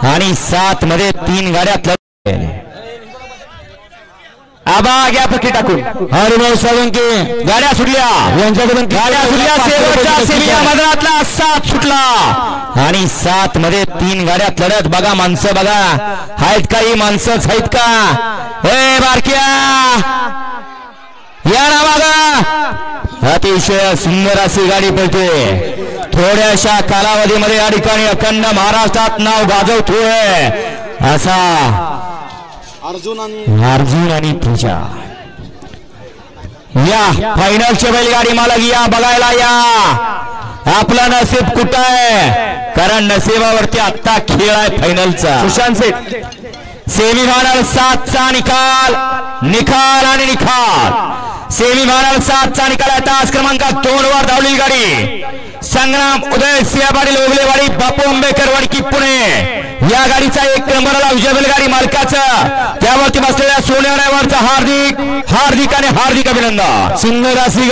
आणि 7 मध्ये 3 गाड्या आबा घ्या पट्टी टाकून हरिभाऊ सावंके गाड्या सुटल्या यांच्याकडून गाड्या सुटल्या शेवटच्या सेमीच्या मैदानातला 7 सुटला आणि 7 मध्ये 3 गाड्या लढत बघा माणसं बघा आहेत काही माणसंच आहेत का ए बारक्या या ना बघा अतिशय सुंदर अशी गाडी पळते थोड्याशा कालावधीमध्ये या ठिकाणी अखंड महाराष्ट्रात नाव गाजवतोय असा अर्जुन आणि पूजा या फायनलची बैलगाडी मालक या बघायला या आपला नसीब कुठं आहे कारण नशिबावरती आता खेळ आहे फायनलचा सुशांत सेठ सेमीफायनल 7 चा निकाल आणि निकाल सेमीफायनल 7 चा निकाल आहे तास क्रमांक 2 वर धावलेली गाडी संग्राम उदय सिंह पाटील ओगलेवाडी बापू आंबेकर वाडकी पुणे या गाडीचा 1 नंबरला विजय बैलगाडी मालकाचं त्यावरती बसलेल्या सोन्यावरचा हार्दिक आणि हार्दिक अभिनंदन सुंदर अशी